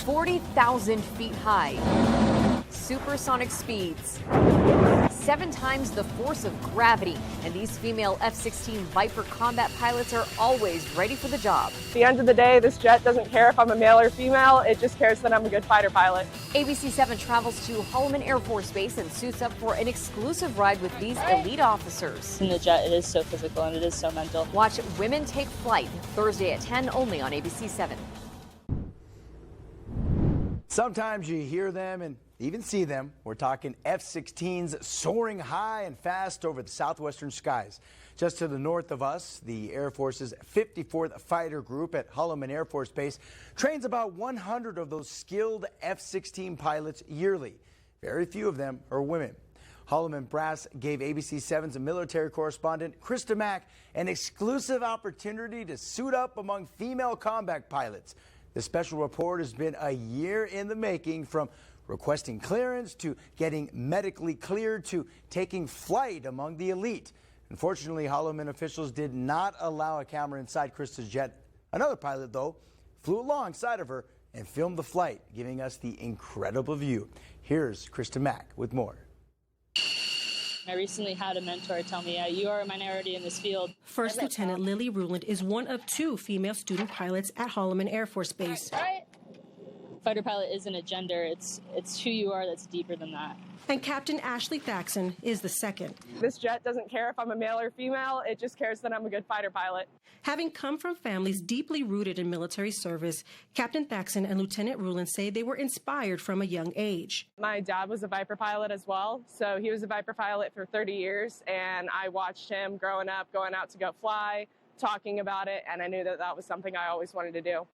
40,000 feet high, supersonic speeds, 7 times the force of gravity, and these female F-16 Viper combat pilots are always ready for the job. At the end of the day, this jet doesn't care if I'm a male or female, it just cares that I'm a good fighter pilot. ABC 7 travels to Holloman Air Force Base and suits up for an exclusive ride with these elite officers. In the jet, it is so physical and it is so mental. Watch Women Take Flight Thursday at 10 only on ABC 7. Sometimes you hear them and even see them. We're talking F-16s soaring high and fast over the southwestern skies. Just to the north of us, the Air Force's 54th Fighter Group at Holloman Air Force Base trains about 100 of those skilled F-16 pilots yearly. Very few of them are women. Holloman Brass gave ABC 7's military correspondent Krista Mack an exclusive opportunity to suit up among female combat pilots. This special report has been a year in the making, from requesting clearance to getting medically cleared to taking flight among the elite. Unfortunately, Holloman officials did not allow a camera inside Krista's jet. Another pilot, though, flew alongside of her and filmed the flight, giving us the incredible view. Here's Krista Mack with more. I recently had a mentor tell me, you are a minority in this field. First Lieutenant Lili Ruland is one of 2 female student pilots at Holloman Air Force Base. Fighter pilot isn't a gender, it's who you are that's deeper than that. And Captain Ashley Thaxton is the second. This jet doesn't care if I'm a male or female, it just cares that I'm a good fighter pilot. Having come from families deeply rooted in military service, Captain Thaxton and Lieutenant Ruland say they were inspired from a young age. My dad was a Viper pilot as well, so he was a Viper pilot for 30 years, and I watched him growing up, going out to go fly, talking about it, and I knew that that was something I always wanted to do.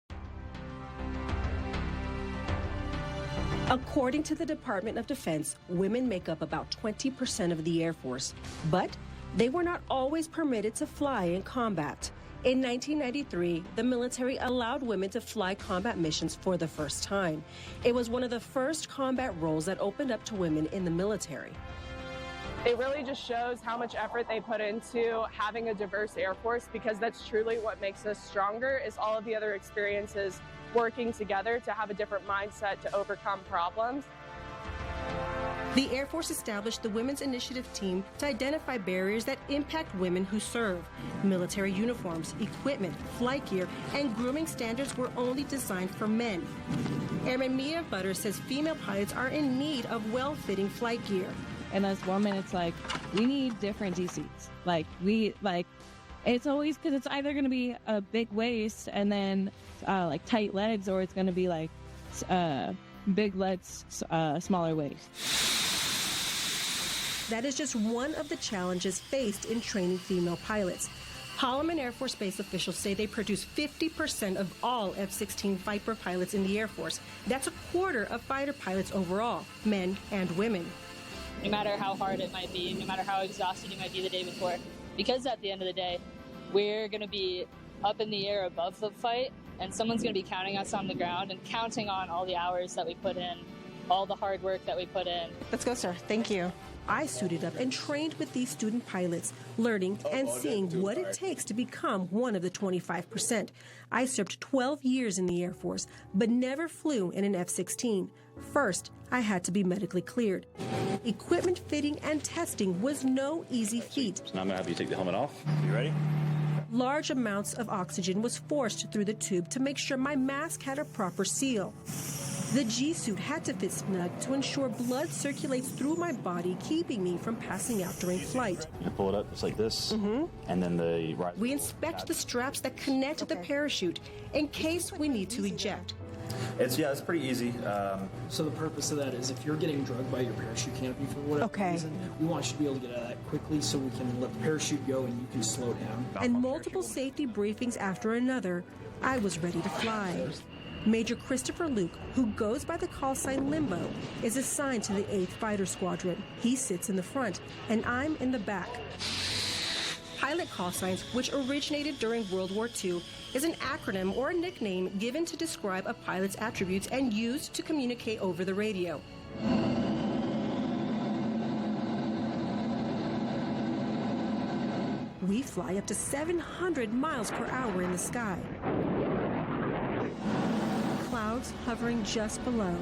According to the Department of Defense, women make up about 20% of the Air Force, but they were not always permitted to fly in combat. In 1993, the military allowed women to fly combat missions for the first time. It was one of the first combat roles that opened up to women in the military. It really just shows how much effort they put into having a diverse Air Force, because that's truly what makes us stronger, is all of the other experiences working together to have a different mindset to overcome problems. The Air Force established the Women's Initiative Team to identify barriers that impact women who serve. Military uniforms, equipment, flight gear, and grooming standards were only designed for men. Airman Mia Butter says female pilots are in need of well-fitting flight gear. And as women, it's like, we need different DCs. It's always, because it's either going to be a big waist and then like tight legs, or it's going to be like big legs, smaller waist. That is just one of the challenges faced in training female pilots. Holloman Air Force Base officials say they produce 50% of all F-16 Viper pilots in the Air Force. That's a quarter of fighter pilots overall, men and women. No matter how hard it might be, no matter how exhausted you might be the day before, because at the end of the day, we're going to be up in the air above the fight, and someone's going to be counting us on the ground and counting on all the hours that we put in, all the hard work that we put in. Let's go, sir. Thank you. I suited up and trained with these student pilots, learning and seeing what it takes to become one of the 25%. I served 12 years in the Air Force, but never flew in an F-16. First, I had to be medically cleared. Equipment fitting and testing was no easy feat. So now I'm going to have you take the helmet off. You ready? Large amounts of oxygen was forced through the tube to make sure my mask had a proper seal. The G-suit had to fit snug to ensure blood circulates through my body, keeping me from passing out during flight. You pull it up just like this, and then the right. We inspect the straps that connect to the parachute in case we need to eject. It's pretty easy. So the purpose of that is if you're getting drugged by your parachute canopy for whatever reason, we want you to be able to get out of that quickly so we can let the parachute go and you can slow down. And multiple safety briefings after another, I was ready to fly. Major Christopher Luke, who goes by the call sign Limbo, is assigned to the 8th Fighter Squadron. He sits in the front, and I'm in the back. Pilot call signs, which originated during World War II, is an acronym or a nickname given to describe a pilot's attributes and used to communicate over the radio. We fly up to 700 miles per hour in the sky. Clouds clouds hovering just below.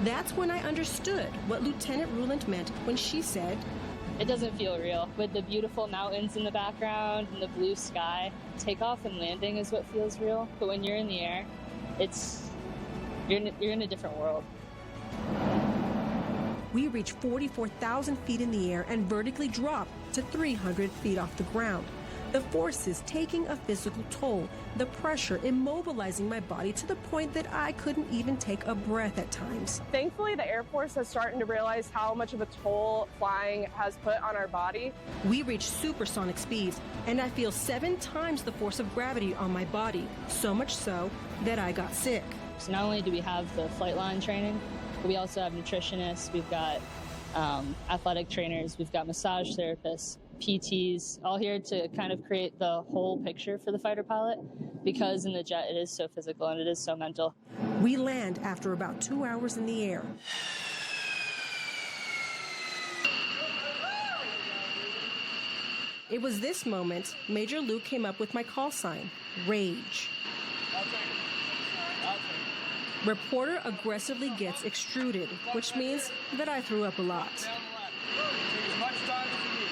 That's when I understood what Lieutenant Ruland meant when she said, "It doesn't feel real." With the beautiful mountains in the background and the blue sky, takeoff and landing is what feels real. But when you're in the air, you're in a different world. We reach 44,000 feet in the air and vertically drop to 300 feet off the ground. The forces taking a physical toll, the pressure immobilizing my body to the point that I couldn't even take a breath at times. Thankfully, the Air Force is starting to realize how much of a toll flying has put on our body. We reach supersonic speeds, and I feel 7 times the force of gravity on my body, so much so that I got sick. So not only do we have the flight line training, but we also have nutritionists, we've got athletic trainers, we've got massage therapists, PTs, all here to kind of create the whole picture for the fighter pilot, because in the jet it is so physical and it is so mental. We land after about 2 hours in the air. It was this moment Major Luke came up with my call sign, Rage. Reporter aggressively gets extruded, which means that I threw up a lot. Take as much time as you need.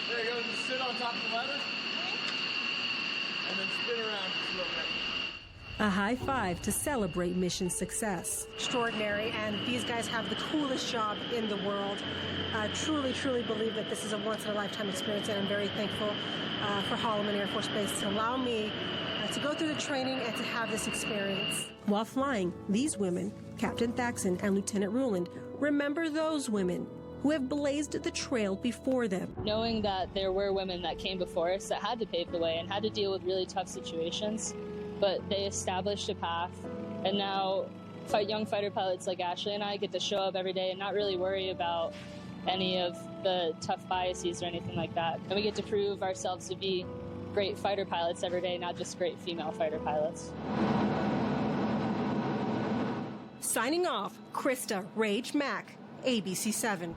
There you go, just sit on top of the ladder. And then spin around just a little bit. A high five to celebrate mission success. Extraordinary, and these guys have the coolest job in the world. I truly believe that this is a once-in-a-lifetime experience, and I'm very thankful for Holloman Air Force Base to allow me to go through the training and to have this experience. While flying, these women, Captain Thaxton and Lieutenant Ruland, remember those women who have blazed the trail before them. Knowing that there were women that came before us that had to pave the way and had to deal with really tough situations, but they established a path, and now young fighter pilots like Ashley and I get to show up every day and not really worry about any of the tough biases or anything like that. And we get to prove ourselves to be great fighter pilots every day, not just great female fighter pilots. Signing off, Krista Rage Mack, ABC 7.